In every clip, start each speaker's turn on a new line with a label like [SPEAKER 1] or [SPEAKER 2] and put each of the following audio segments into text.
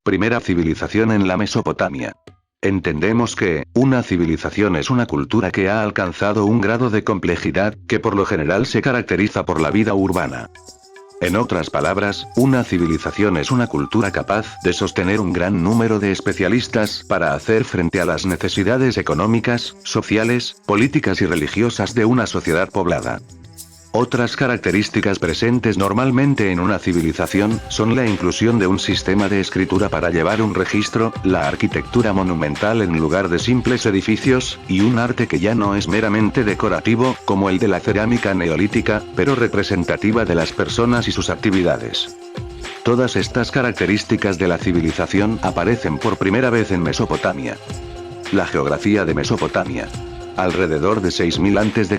[SPEAKER 1] Primera civilización en la Mesopotamia. Entendemos que, una civilización es una cultura que ha alcanzado un grado de complejidad, que por lo general se caracteriza por la vida urbana. En otras palabras, una civilización es una cultura capaz de sostener un gran número de especialistas para hacer frente a las necesidades económicas, sociales, políticas y religiosas de una sociedad poblada. Otras características presentes normalmente en una civilización, son la inclusión de un sistema de escritura para llevar un registro, la arquitectura monumental en lugar de simples edificios, y un arte que ya no es meramente decorativo, como el de la cerámica neolítica, pero representativa de las personas y sus actividades. Todas estas características de la civilización aparecen por primera vez en Mesopotamia. La geografía de Mesopotamia. Alrededor de 6000 a.C.,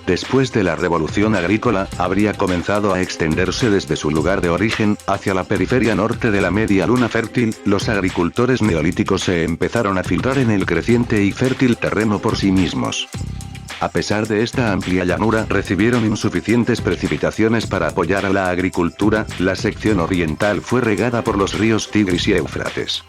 [SPEAKER 1] después de la revolución agrícola, habría comenzado a extenderse desde su lugar de origen, hacia la periferia norte de la media luna fértil. Los agricultores neolíticos se empezaron a filtrar en el creciente y fértil terreno por sí mismos. A pesar de esta amplia llanura, recibieron insuficientes precipitaciones para apoyar a la agricultura. La sección oriental fue regada por los ríos Tigris y Éufrates.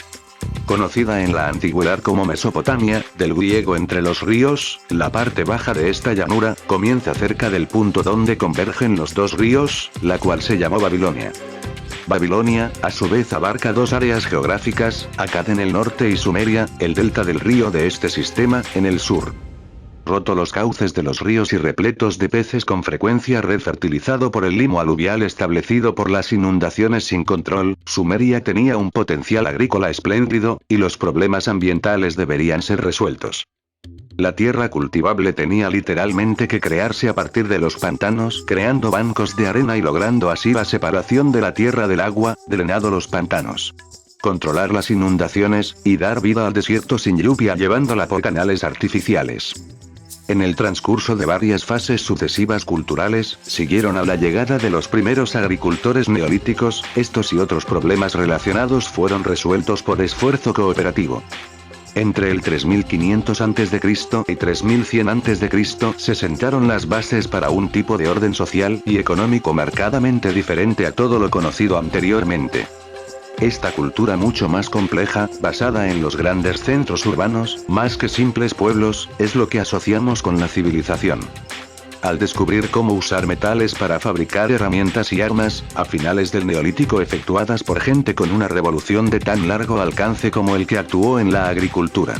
[SPEAKER 1] Conocida en la antigüedad como Mesopotamia, del griego entre los ríos, la parte baja de esta llanura, comienza cerca del punto donde convergen los dos ríos, la cual se llamó Babilonia. Babilonia, a su vez abarca dos áreas geográficas, Akkad en el norte y Sumeria, el delta del río de este sistema, en el sur. Roto los cauces de los ríos y repletos de peces con frecuencia refertilizado por el limo aluvial establecido por las inundaciones sin control, Sumeria tenía un potencial agrícola espléndido, y los problemas ambientales deberían ser resueltos. La tierra cultivable tenía literalmente que crearse a partir de los pantanos, creando bancos de arena y logrando así la separación de la tierra del agua, drenado los pantanos. Controlar las inundaciones, y dar vida al desierto sin lluvia llevándola por canales artificiales. En el transcurso de varias fases sucesivas culturales, siguieron a la llegada de los primeros agricultores neolíticos. Estos y otros problemas relacionados fueron resueltos por esfuerzo cooperativo. Entre el 3500 a.C. y 3100 a.C. se sentaron las bases para un tipo de orden social y económico marcadamente diferente a todo lo conocido anteriormente. Esta cultura mucho más compleja, basada en los grandes centros urbanos, más que simples pueblos, es lo que asociamos con la civilización. Al descubrir cómo usar metales para fabricar herramientas y armas, a finales del Neolítico efectuadas por gente con una revolución de tan largo alcance como el que actuó en la agricultura.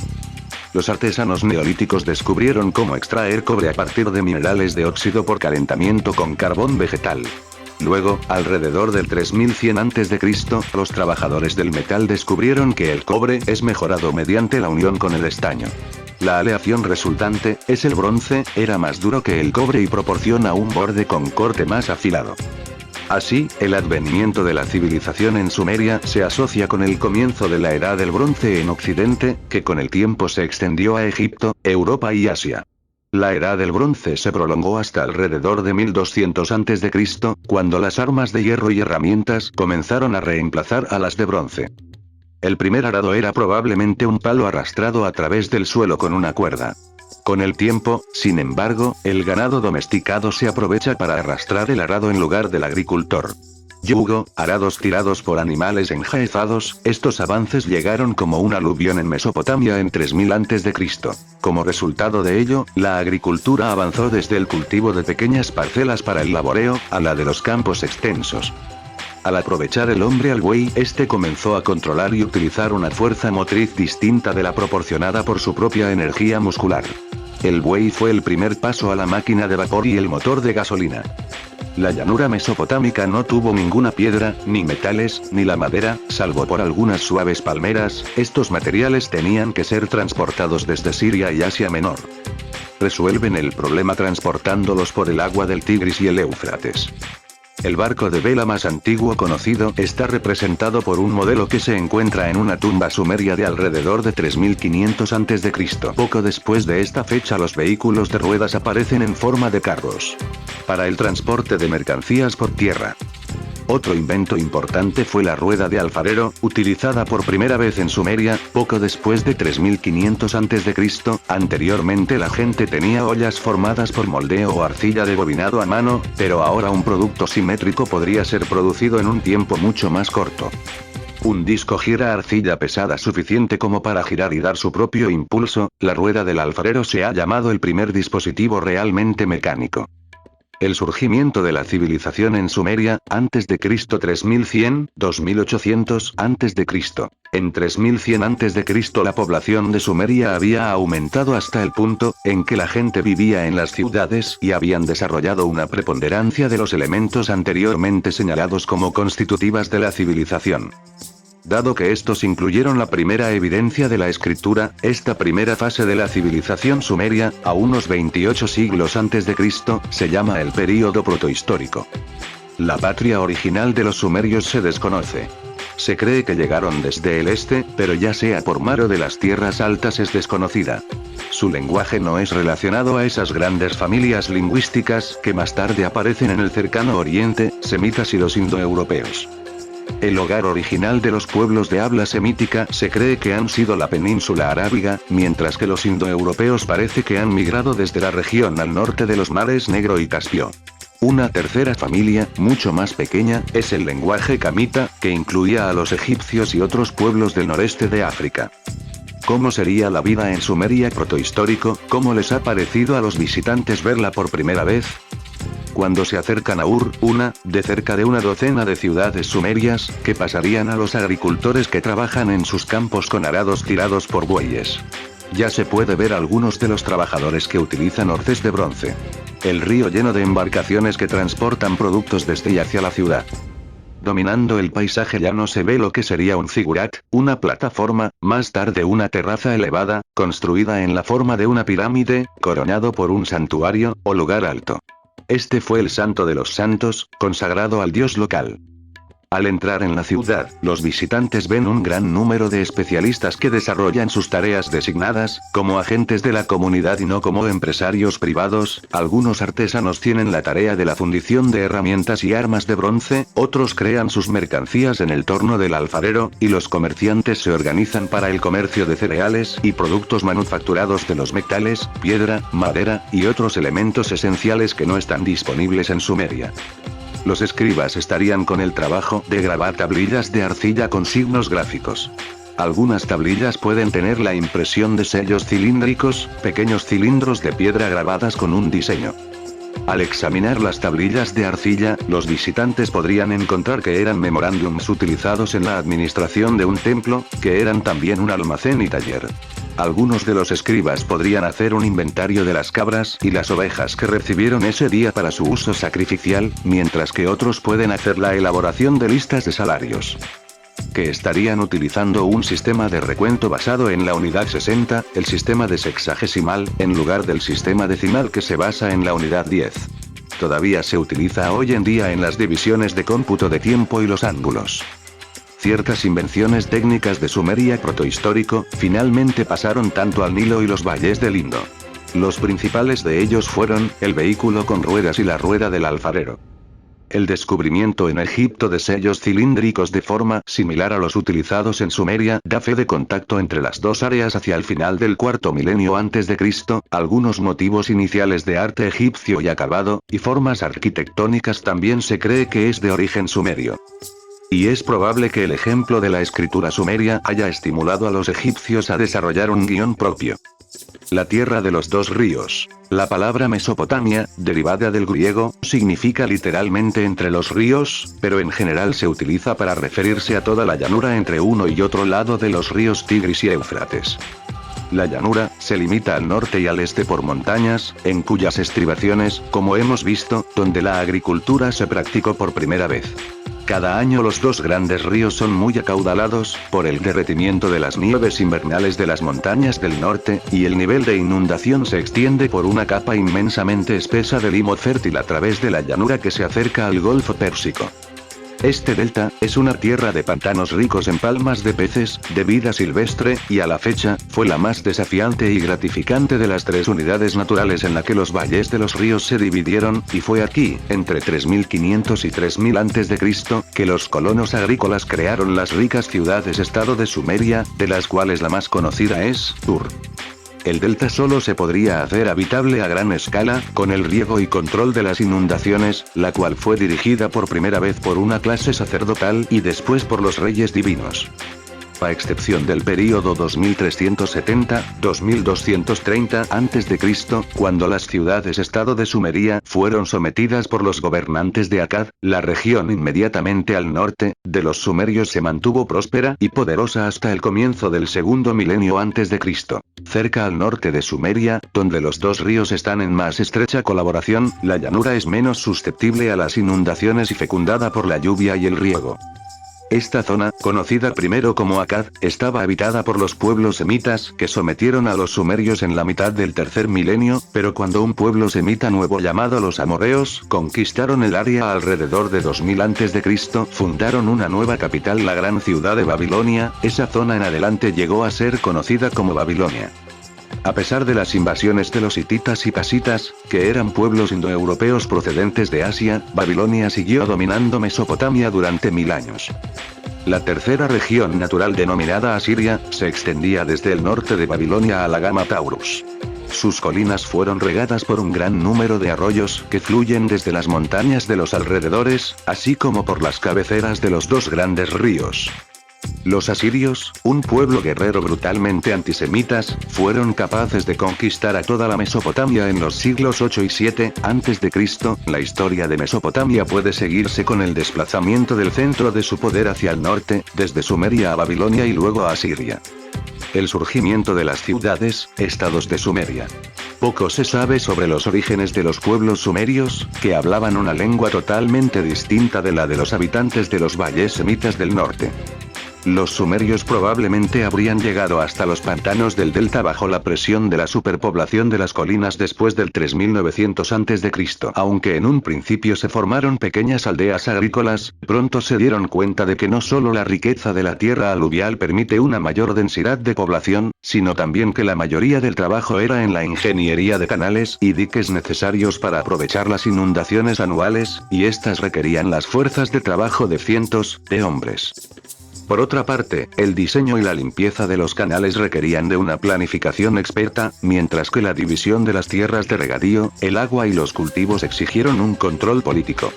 [SPEAKER 1] Los artesanos neolíticos descubrieron cómo extraer cobre a partir de minerales de óxido por calentamiento con carbón vegetal. Luego, alrededor del 3100 a.C., los trabajadores del metal descubrieron que el cobre es mejorado mediante la unión con el estaño. La aleación resultante, es el bronce, era más duro que el cobre y proporciona un borde con corte más afilado. Así, el advenimiento de la civilización en Sumeria se asocia con el comienzo de la Edad del Bronce en Occidente, que con el tiempo se extendió a Egipto, Europa y Asia. La Edad del Bronce se prolongó hasta alrededor de 1200 a.C., cuando las armas de hierro y herramientas comenzaron a reemplazar a las de bronce. El primer arado era probablemente un palo arrastrado a través del suelo con una cuerda. Con el tiempo, sin embargo, el ganado domesticado se aprovecha para arrastrar el arado en lugar del agricultor. Yugo, arados tirados por animales enjaezados. Estos avances llegaron como un aluvión en Mesopotamia en 3000 a.C. Como resultado de ello, la agricultura avanzó desde el cultivo de pequeñas parcelas para el laboreo, a la de los campos extensos. Al aprovechar el hombre al buey, este comenzó a controlar y utilizar una fuerza motriz distinta de la proporcionada por su propia energía muscular. El buey fue el primer paso a la máquina de vapor y el motor de gasolina. La llanura mesopotámica no tuvo ninguna piedra, ni metales, ni la madera, salvo por algunas suaves palmeras. Estos materiales tenían que ser transportados desde Siria y Asia Menor. Resuelven el problema transportándolos por el agua del Tigris y el Éufrates. El barco de vela más antiguo conocido está representado por un modelo que se encuentra en una tumba sumeria de alrededor de 3500 a.C. Poco después de esta fecha los vehículos de ruedas aparecen en forma de carros. Para el transporte de mercancías por tierra. Otro invento importante fue la rueda de alfarero, utilizada por primera vez en Sumeria, poco después de 3500 a.C. Anteriormente la gente tenía ollas formadas por moldeo o arcilla de bobinado a mano, pero ahora un producto simétrico podría ser producido en un tiempo mucho más corto. Un disco gira arcilla pesada suficiente como para girar y dar su propio impulso. La rueda del alfarero se ha llamado el primer dispositivo realmente mecánico. El surgimiento de la civilización en Sumeria, antes de Cristo 3100, 2800 antes de Cristo. En 3100 antes de Cristo la población de Sumeria había aumentado hasta el punto en que la gente vivía en las ciudades y habían desarrollado una preponderancia de los elementos anteriormente señalados como constitutivas de la civilización. Dado que estos incluyeron la primera evidencia de la escritura, esta primera fase de la civilización sumeria, a unos 28 siglos antes de Cristo, se llama el período protohistórico. La patria original de los sumerios se desconoce. Se cree que llegaron desde el este, pero ya sea por mar o de las tierras altas es desconocida. Su lenguaje no es relacionado a esas grandes familias lingüísticas que más tarde aparecen en el cercano oriente, semitas y los indoeuropeos. El hogar original de los pueblos de habla semítica se cree que han sido la península arábiga, mientras que los indoeuropeos parece que han migrado desde la región al norte de los mares Negro y Caspio. Una tercera familia, mucho más pequeña, es el lenguaje camita, que incluía a los egipcios y otros pueblos del noreste de África. ¿Cómo sería la vida en Sumeria protohistórico? ¿Cómo les ha parecido a los visitantes verla por primera vez? Cuando se acercan a Ur, una de cerca de una docena de ciudades sumerias, ¿qué pasarían a los agricultores que trabajan en sus campos con arados tirados por bueyes? Ya se puede ver algunos de los trabajadores que utilizan orces de bronce. El río lleno de embarcaciones que transportan productos desde y hacia la ciudad. Dominando el paisaje llano se ve lo que sería un zigurat, una plataforma, más tarde una terraza elevada, construida en la forma de una pirámide, coronado por un santuario, o lugar alto. Este fue el santo de los santos, consagrado al dios local. Al entrar en la ciudad, los visitantes ven un gran número de especialistas que desarrollan sus tareas designadas, como agentes de la comunidad y no como empresarios privados. Algunos artesanos tienen la tarea de la fundición de herramientas y armas de bronce, otros crean sus mercancías en el torno del alfarero, y los comerciantes se organizan para el comercio de cereales y productos manufacturados de los metales, piedra, madera, y otros elementos esenciales que no están disponibles en Sumeria. Los escribas estarían con el trabajo de grabar tablillas de arcilla con signos gráficos. Algunas tablillas pueden tener la impresión de sellos cilíndricos, pequeños cilindros de piedra grabadas con un diseño. Al examinar las tablillas de arcilla, los visitantes podrían encontrar que eran memorándums utilizados en la administración de un templo, que eran también un almacén y taller. Algunos de los escribas podrían hacer un inventario de las cabras y las ovejas que recibieron ese día para su uso sacrificial, mientras que otros pueden hacer la elaboración de listas de salarios. Que estarían utilizando un sistema de recuento basado en la unidad 60, el sistema de sexagesimal, en lugar del sistema decimal que se basa en la unidad 10. Todavía se utiliza hoy en día en las divisiones de cómputo de tiempo y los ángulos. Ciertas invenciones técnicas de Sumeria protohistórico, finalmente pasaron tanto al Nilo y los valles del Indo. Los principales de ellos fueron, el vehículo con ruedas y la rueda del alfarero. El descubrimiento en Egipto de sellos cilíndricos de forma similar a los utilizados en Sumeria da fe de contacto entre las dos áreas hacia el final del cuarto milenio antes de Cristo. Algunos motivos iniciales de arte egipcio y acabado, y formas arquitectónicas también se cree que es de origen sumerio. Y es probable que el ejemplo de la escritura sumeria haya estimulado a los egipcios a desarrollar un guión propio. La tierra de los dos ríos. La palabra Mesopotamia, derivada del griego, significa literalmente entre los ríos, pero en general se utiliza para referirse a toda la llanura entre uno y otro lado de los ríos Tigris y Éufrates. La llanura se limita al norte y al este por montañas, en cuyas estribaciones, como hemos visto, donde la agricultura se practicó por primera vez. Cada año los dos grandes ríos son muy acaudalados, por el derretimiento de las nieves invernales de las montañas del norte, y el nivel de inundación se extiende por una capa inmensamente espesa de limo fértil a través de la llanura que se acerca al Golfo Pérsico. Este delta, es una tierra de pantanos ricos en palmas de peces, de vida silvestre, y a la fecha, fue la más desafiante y gratificante de las tres unidades naturales en la que los valles de los ríos se dividieron, y fue aquí, entre 3500 y 3000 a.C., que los colonos agrícolas crearon las ricas ciudades-estado de Sumeria, de las cuales la más conocida es Ur. El delta solo se podría hacer habitable a gran escala, con el riego y control de las inundaciones, la cual fue dirigida por primera vez por una clase sacerdotal y después por los reyes divinos. A excepción del período 2370-2230 a.C., cuando las ciudades-estado de Sumeria fueron sometidas por los gobernantes de Akkad, la región inmediatamente al norte de los sumerios se mantuvo próspera y poderosa hasta el comienzo del segundo milenio antes de Cristo. Cerca al norte de Sumeria, donde los dos ríos están en más estrecha colaboración, la llanura es menos susceptible a las inundaciones y fecundada por la lluvia y el riego. Esta zona, conocida primero como Akkad, estaba habitada por los pueblos semitas que sometieron a los sumerios en la mitad del tercer milenio, pero cuando un pueblo semita nuevo llamado los amorreos conquistaron el área alrededor de 2000 a.C., fundaron una nueva capital, la gran ciudad de Babilonia. Esa zona en adelante llegó a ser conocida como Babilonia. A pesar de las invasiones de los hititas y casitas, que eran pueblos indoeuropeos procedentes de Asia, Babilonia siguió dominando Mesopotamia durante 1000 años. La tercera región natural denominada Asiria, se extendía desde el norte de Babilonia a la gama Taurus. Sus colinas fueron regadas por un gran número de arroyos que fluyen desde las montañas de los alrededores, así como por las cabeceras de los dos grandes ríos. Los asirios, un pueblo guerrero brutalmente antisemitas, fueron capaces de conquistar a toda la Mesopotamia en los siglos 8 y 7 a.C. La historia de Mesopotamia puede seguirse con el desplazamiento del centro de su poder hacia el norte, desde Sumeria a Babilonia y luego a Asiria. El surgimiento de las ciudades, estados de Sumeria. Poco se sabe sobre los orígenes de los pueblos sumerios, que hablaban una lengua totalmente distinta de la de los habitantes de los valles semitas del norte. Los sumerios probablemente habrían llegado hasta los pantanos del delta bajo la presión de la superpoblación de las colinas después del 3900 a.C. Aunque en un principio se formaron pequeñas aldeas agrícolas, pronto se dieron cuenta de que no solo la riqueza de la tierra aluvial permite una mayor densidad de población, sino también que la mayoría del trabajo era en la ingeniería de canales y diques necesarios para aprovechar las inundaciones anuales, y estas requerían las fuerzas de trabajo de cientos de hombres. Por otra parte, el diseño y la limpieza de los canales requerían de una planificación experta, mientras que la división de las tierras de regadío, el agua y los cultivos exigieron un control político.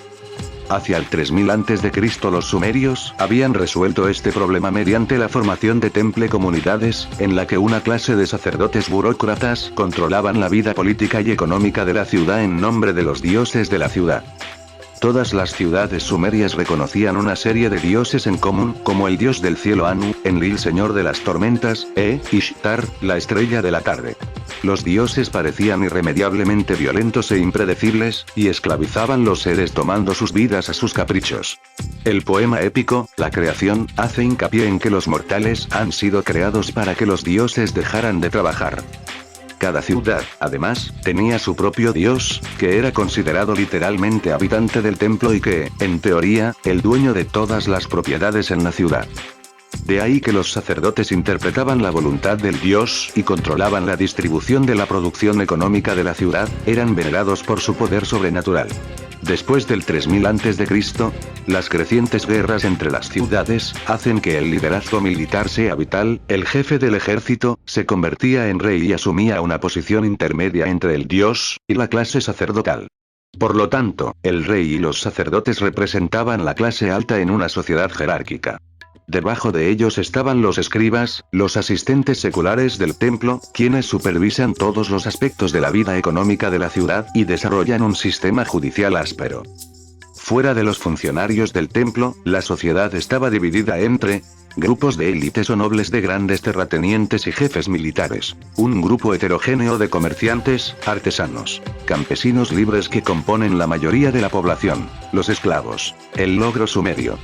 [SPEAKER 1] Hacia el 3000 a.C. los sumerios habían resuelto este problema mediante la formación de temple comunidades, en la que una clase de sacerdotes burócratas controlaban la vida política y económica de la ciudad en nombre de los dioses de la ciudad. Todas las ciudades sumerias reconocían una serie de dioses en común, como el dios del cielo Anu, Enlil señor de las tormentas, Ishtar, la estrella de la tarde. Los dioses parecían irremediablemente violentos e impredecibles, y esclavizaban los seres tomando sus vidas a sus caprichos. El poema épico, La creación, hace hincapié en que los mortales han sido creados para que los dioses dejaran de trabajar. Cada ciudad, además, tenía su propio dios, que era considerado literalmente habitante del templo y que, en teoría, el dueño de todas las propiedades en la ciudad. De ahí que los sacerdotes interpretaban la voluntad del dios y controlaban la distribución de la producción económica de la ciudad, eran venerados por su poder sobrenatural. Después del 3000 a.C., las crecientes guerras entre las ciudades hacen que el liderazgo militar sea vital. El jefe del ejército se convertía en rey y asumía una posición intermedia entre el dios y la clase sacerdotal. Por lo tanto, el rey y los sacerdotes representaban la clase alta en una sociedad jerárquica. Debajo de ellos estaban los escribas, los asistentes seculares del templo, quienes supervisan todos los aspectos de la vida económica de la ciudad y desarrollan un sistema judicial áspero. Fuera de los funcionarios del templo, la sociedad estaba dividida entre grupos de élites o nobles de grandes terratenientes y jefes militares, un grupo heterogéneo de comerciantes, artesanos, campesinos libres que componen la mayoría de la población, los esclavos, el logro sumerio.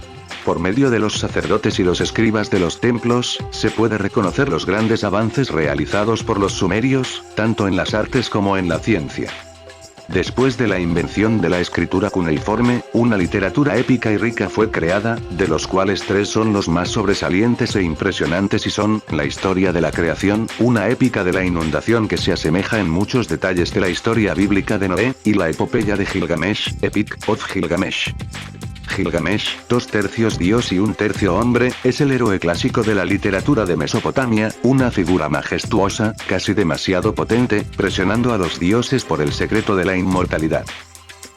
[SPEAKER 1] Por medio de los sacerdotes y los escribas de los templos, se puede reconocer los grandes avances realizados por los sumerios, tanto en las artes como en la ciencia. Después de la invención de la escritura cuneiforme, una literatura épica y rica fue creada, de los cuales tres son los más sobresalientes e impresionantes y son, la historia de la creación, una épica de la inundación que se asemeja en muchos detalles de la historia bíblica de Noé, y la epopeya de Gilgamesh, Epic of Gilgamesh. Gilgamesh, 2/3 dios y 1/3 hombre, es el héroe clásico de la literatura de Mesopotamia, una figura majestuosa, casi demasiado potente, presionando a los dioses por el secreto de la inmortalidad.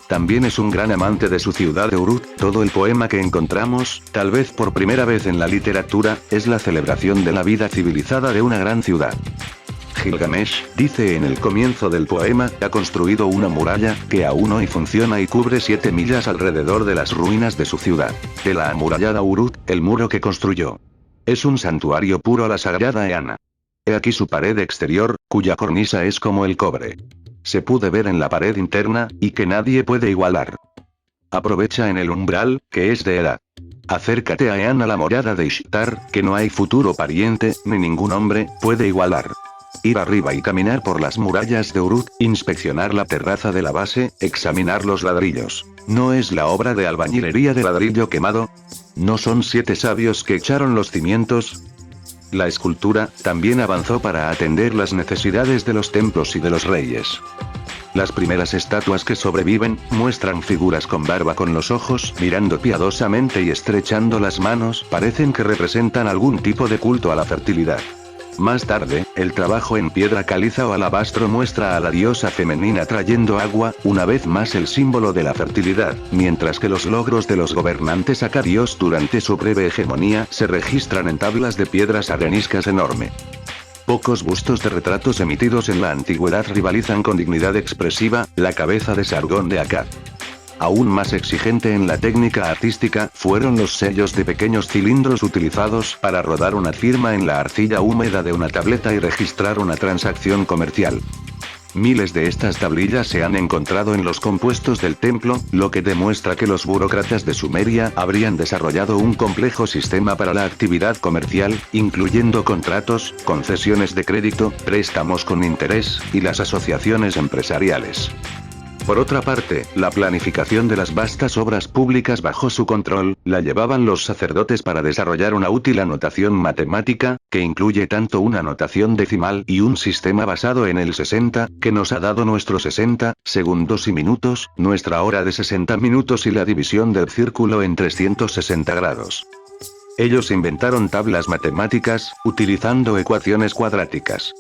[SPEAKER 1] También es un gran amante de su ciudad de Uruk. Todo el poema que encontramos, tal vez por primera vez en la literatura, es la celebración de la vida civilizada de una gran ciudad. Gilgamesh, dice en el comienzo del poema, ha construido una muralla, que aún hoy funciona y cubre 7 millas alrededor de las ruinas de su ciudad. De la amurallada Uruk, el muro que construyó. Es un santuario puro a la sagrada Eana. He aquí su pared exterior, cuya cornisa es como el cobre. Se puede ver en la pared interna, y que nadie puede igualar. Aprovecha en el umbral, que es de edad. Acércate a Eana, la morada de Ishtar, que no hay futuro pariente, ni ningún hombre, puede igualar. Ir arriba y caminar por las murallas de Uruk, inspeccionar la terraza de la base, examinar los ladrillos. ¿No es la obra de albañilería de ladrillo quemado? ¿No son 7 sabios que echaron los cimientos? La escultura, también avanzó para atender las necesidades de los templos y de los reyes. Las primeras estatuas que sobreviven, muestran figuras con barba con los ojos mirando piadosamente y estrechando las manos, parecen que representan algún tipo de culto a la fertilidad. Más tarde, el trabajo en piedra caliza o alabastro muestra a la diosa femenina trayendo agua, una vez más el símbolo de la fertilidad, mientras que los logros de los gobernantes acadios durante su breve hegemonía se registran en tablas de piedras areniscas enorme. Pocos bustos de retratos emitidos en la antigüedad rivalizan con dignidad expresiva, la cabeza de Sargón de Akkad. Aún más exigente en la técnica artística, fueron los sellos de pequeños cilindros utilizados para rodar una firma en la arcilla húmeda de una tableta y registrar una transacción comercial. Miles de estas tablillas se han encontrado en los compuestos del templo, lo que demuestra que los burócratas de Sumeria habrían desarrollado un complejo sistema para la actividad comercial, incluyendo contratos, concesiones de crédito, préstamos con interés, y las asociaciones empresariales. Por otra parte, la planificación de las vastas obras públicas bajo su control, la llevaban los sacerdotes para desarrollar una útil anotación matemática, que incluye tanto una notación decimal y un sistema basado en el 60, que nos ha dado nuestros 60 segundos y minutos, nuestra hora de 60 minutos y la división del círculo en 360 grados. Ellos inventaron tablas matemáticas, utilizando ecuaciones cuadráticas.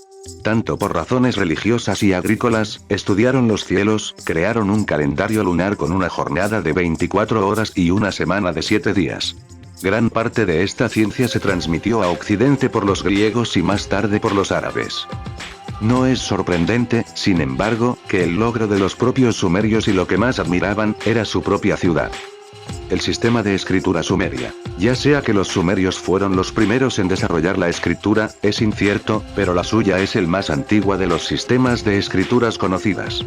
[SPEAKER 1] Tanto por razones religiosas y agrícolas, estudiaron los cielos, crearon un calendario lunar con una jornada de 24 horas y una semana de 7 días. Gran parte de esta ciencia se transmitió a Occidente por los griegos y más tarde por los árabes. No es sorprendente, sin embargo, que el logro de los propios sumerios y lo que más admiraban, era su propia ciudad. El sistema de escritura sumeria. Ya sea que los sumerios fueron los primeros en desarrollar la escritura, es incierto, pero la suya es el más antigua de los sistemas de escrituras conocidas.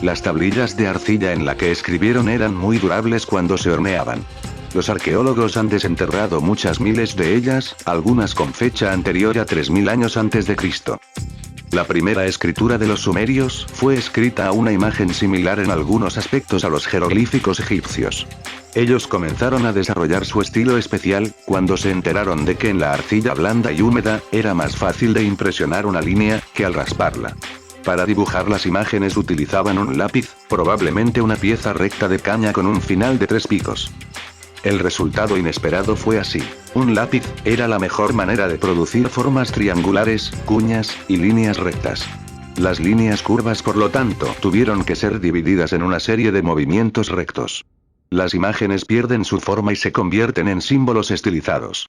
[SPEAKER 1] Las tablillas de arcilla en la que escribieron eran muy durables cuando se horneaban. Los arqueólogos han desenterrado muchas miles de ellas, algunas con fecha anterior a 3000 años antes de Cristo. La primera escritura de los sumerios fue escrita a una imagen similar en algunos aspectos a los jeroglíficos egipcios. Ellos comenzaron a desarrollar su estilo especial, cuando se enteraron de que en la arcilla blanda y húmeda, era más fácil de impresionar una línea, que al rasparla. Para dibujar las imágenes utilizaban un lápiz, probablemente una pieza recta de caña con un final de 3 picos. El resultado inesperado fue así. Un lápiz, era la mejor manera de producir formas triangulares, cuñas, y líneas rectas. Las líneas curvas por lo tanto tuvieron que ser divididas en una serie de movimientos rectos. Las imágenes pierden su forma y se convierten en símbolos estilizados.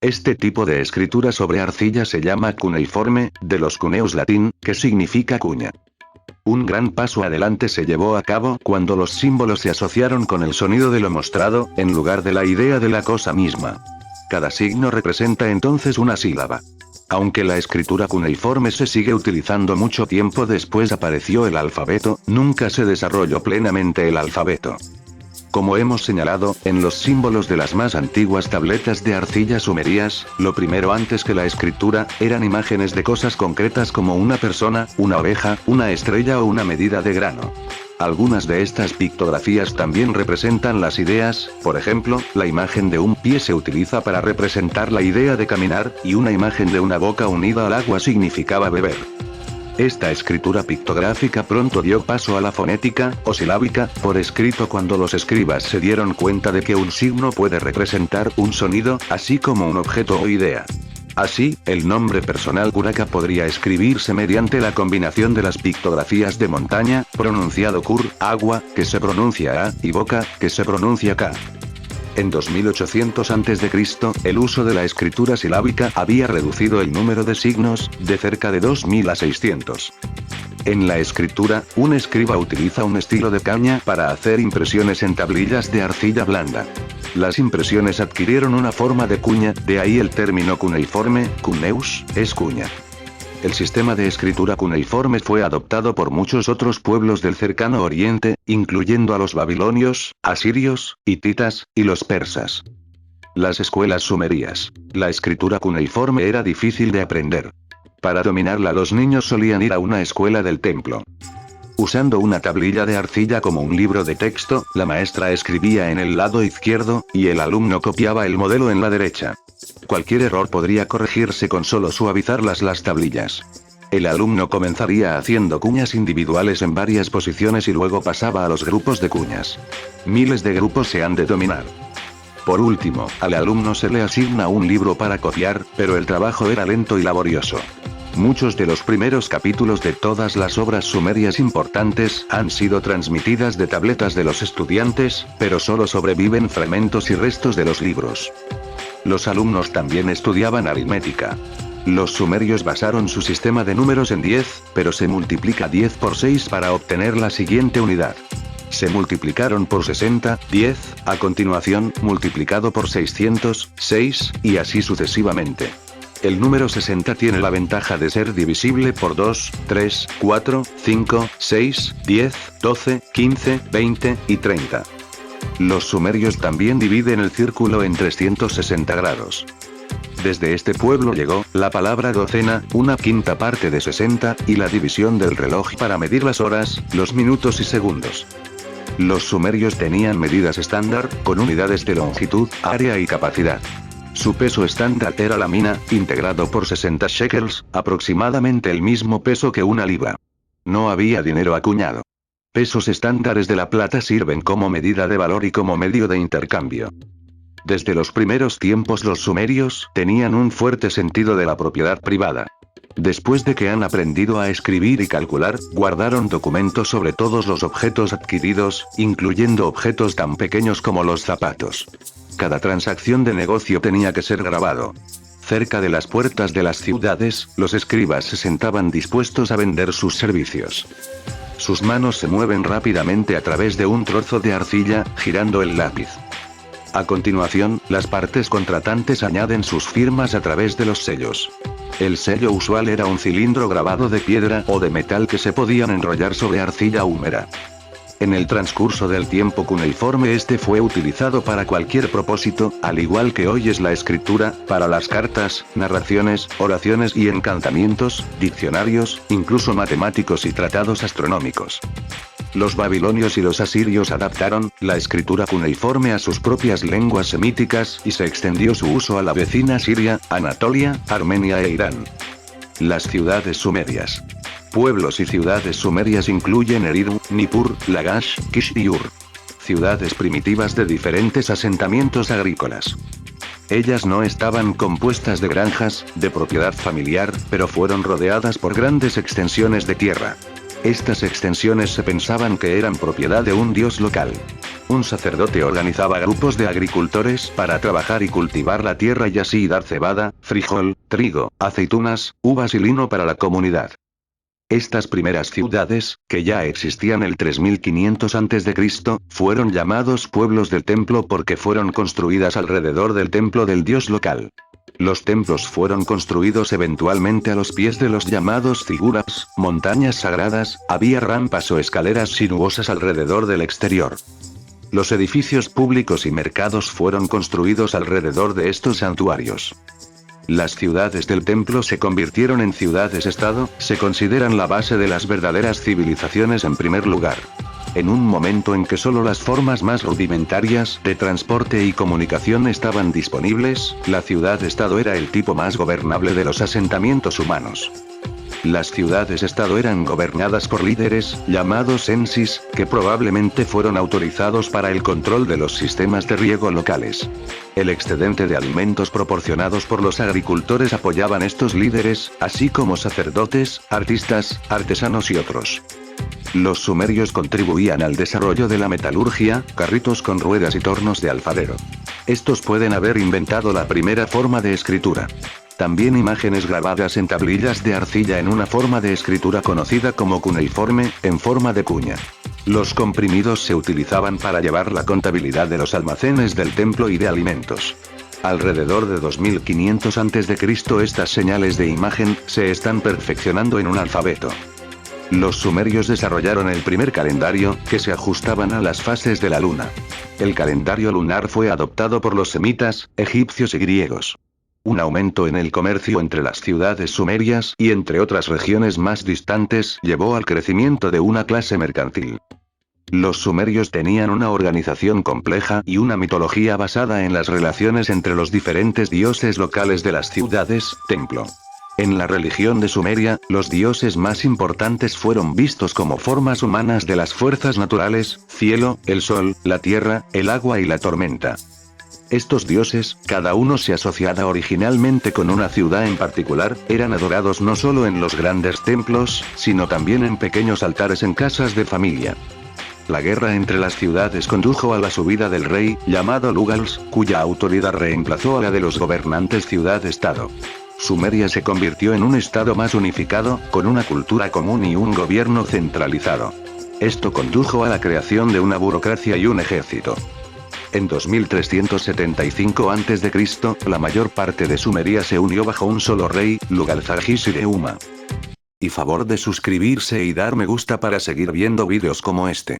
[SPEAKER 1] Este tipo de escritura sobre arcilla se llama cuneiforme, de los cuneus latín, que significa cuña. Un gran paso adelante se llevó a cabo cuando los símbolos se asociaron con el sonido de lo mostrado, en lugar de la idea de la cosa misma. Cada signo representa entonces una sílaba. Aunque la escritura cuneiforme se sigue utilizando mucho tiempo después apareció el alfabeto, nunca se desarrolló plenamente el alfabeto. Como hemos señalado, en los símbolos de las más antiguas tabletas de arcilla sumerias, lo primero antes que la escritura, eran imágenes de cosas concretas como una persona, una oveja, una estrella o una medida de grano. Algunas de estas pictografías también representan las ideas, por ejemplo, la imagen de un pie se utiliza para representar la idea de caminar, y una imagen de una boca unida al agua significaba beber. Esta escritura pictográfica pronto dio paso a la fonética, o silábica, por escrito cuando los escribas se dieron cuenta de que un signo puede representar un sonido, así como un objeto o idea. Así, el nombre personal Curaca podría escribirse mediante la combinación de las pictografías de montaña, pronunciado Cur, agua, que se pronuncia A, y boca, que se pronuncia K. En 2800 a.C., el uso de la escritura silábica había reducido el número de signos, de cerca de 2000 a 600. En la escritura, un escriba utiliza un estilo de caña para hacer impresiones en tablillas de arcilla blanda. Las impresiones adquirieron una forma de cuña, de ahí el término cuneiforme, cuneus, es cuña. El sistema de escritura cuneiforme fue adoptado por muchos otros pueblos del cercano oriente, incluyendo a los babilonios, asirios, hititas, y los persas. Las escuelas sumerias. La escritura cuneiforme era difícil de aprender. Para dominarla los niños solían ir a una escuela del templo. Usando una tablilla de arcilla como un libro de texto, la maestra escribía en el lado izquierdo, y el alumno copiaba el modelo en la derecha. Cualquier error podría corregirse con solo suavizar las tablillas. El alumno comenzaría haciendo cuñas individuales en varias posiciones y luego pasaba a los grupos de cuñas. Miles de grupos se han de dominar. Por último, al alumno se le asigna un libro para copiar, pero el trabajo era lento y laborioso. Muchos de los primeros capítulos de todas las obras sumerias importantes han sido transmitidas de tabletas de los estudiantes, pero solo sobreviven fragmentos y restos de los libros. Los alumnos también estudiaban aritmética. Los sumerios basaron su sistema de números en 10, pero se multiplica 10 por 6 para obtener la siguiente unidad. Se multiplicaron por 60, 10, a continuación, multiplicado por 600, 6, y así sucesivamente. El número 60 tiene la ventaja de ser divisible por 2, 3, 4, 5, 6, 10, 12, 15, 20, y 30. Los sumerios también dividen el círculo en 360 grados. Desde este pueblo llegó la palabra docena, una quinta parte de 60, y la división del reloj para medir las horas, los minutos y segundos. Los sumerios tenían medidas estándar, con unidades de longitud, área y capacidad. Su peso estándar era la mina, integrado por 60 shekels, aproximadamente el mismo peso que una libra. No había dinero acuñado. Pesos estándares de la plata sirven como medida de valor y como medio de intercambio. Desde los primeros tiempos los sumerios tenían un fuerte sentido de la propiedad privada. Después de que han aprendido a escribir y calcular, guardaron documentos sobre todos los objetos adquiridos, incluyendo objetos tan pequeños como los zapatos. Cada transacción de negocio tenía que ser grabado. Cerca de las puertas de las ciudades, los escribas se sentaban dispuestos a vender sus servicios. Sus manos se mueven rápidamente a través de un trozo de arcilla, girando el lápiz. A continuación, las partes contratantes añaden sus firmas a través de los sellos. El sello usual era un cilindro grabado de piedra o de metal que se podían enrollar sobre arcilla húmeda. En el transcurso del tiempo cuneiforme este fue utilizado para cualquier propósito, al igual que hoy es la escritura, para las cartas, narraciones, oraciones y encantamientos, diccionarios, incluso matemáticos y tratados astronómicos. Los babilonios y los asirios adaptaron la escritura cuneiforme a sus propias lenguas semíticas y se extendió su uso a la vecina Siria, Anatolia, Armenia e Irán. Las ciudades sumerias. Pueblos y ciudades sumerias incluyen Eridu, Nippur, Lagash, Kish y Ur. Ciudades primitivas de diferentes asentamientos agrícolas. Ellas no estaban compuestas de granjas, de propiedad familiar, pero fueron rodeadas por grandes extensiones de tierra. Estas extensiones se pensaban que eran propiedad de un dios local. Un sacerdote organizaba grupos de agricultores para trabajar y cultivar la tierra y así dar cebada, frijol, trigo, aceitunas, uvas y lino para la comunidad. Estas primeras ciudades, que ya existían el 3500 a.C., fueron llamados pueblos del templo porque fueron construidas alrededor del templo del dios local. Los templos fueron construidos eventualmente a los pies de los llamados figuras, montañas sagradas, había rampas o escaleras sinuosas alrededor del exterior. Los edificios públicos y mercados fueron construidos alrededor de estos santuarios. Las ciudades del templo se convirtieron en ciudades-estado, se consideran la base de las verdaderas civilizaciones en primer lugar. En un momento en que solo las formas más rudimentarias de transporte y comunicación estaban disponibles, la ciudad-estado era el tipo más gobernable de los asentamientos humanos. Las ciudades-estado eran gobernadas por líderes, llamados sensis, que probablemente fueron autorizados para el control de los sistemas de riego locales. El excedente de alimentos proporcionados por los agricultores apoyaban estos líderes, así como sacerdotes, artistas, artesanos y otros. Los sumerios contribuían al desarrollo de la metalurgia, carritos con ruedas y tornos de alfarero. Estos pueden haber inventado la primera forma de escritura. También imágenes grabadas en tablillas de arcilla en una forma de escritura conocida como cuneiforme, en forma de cuña. Los comprimidos se utilizaban para llevar la contabilidad de los almacenes del templo y de alimentos. Alrededor de 2500 a.C. estas señales de imagen se están perfeccionando en un alfabeto. Los sumerios desarrollaron el primer calendario, que se ajustaban a las fases de la luna. El calendario lunar fue adoptado por los semitas, egipcios y griegos. Un aumento en el comercio entre las ciudades sumerias y entre otras regiones más distantes llevó al crecimiento de una clase mercantil. Los sumerios tenían una organización compleja y una mitología basada en las relaciones entre los diferentes dioses locales de las ciudades, templo. En la religión de Sumeria, los dioses más importantes fueron vistos como formas humanas de las fuerzas naturales, cielo, el sol, la tierra, el agua y la tormenta. Estos dioses, cada uno se asociaba originalmente con una ciudad en particular, eran adorados no solo en los grandes templos, sino también en pequeños altares en casas de familia. La guerra entre las ciudades condujo a la subida del rey, llamado Lugals, cuya autoridad reemplazó a la de los gobernantes ciudad-estado. Sumeria se convirtió en un estado más unificado, con una cultura común y un gobierno centralizado. Esto condujo a la creación de una burocracia y un ejército. En 2375 a.C., la mayor parte de Sumeria se unió bajo un solo rey, Lugal-Zaggisi-Deuma. Y favor de suscribirse y dar me gusta para seguir viendo vídeos como este.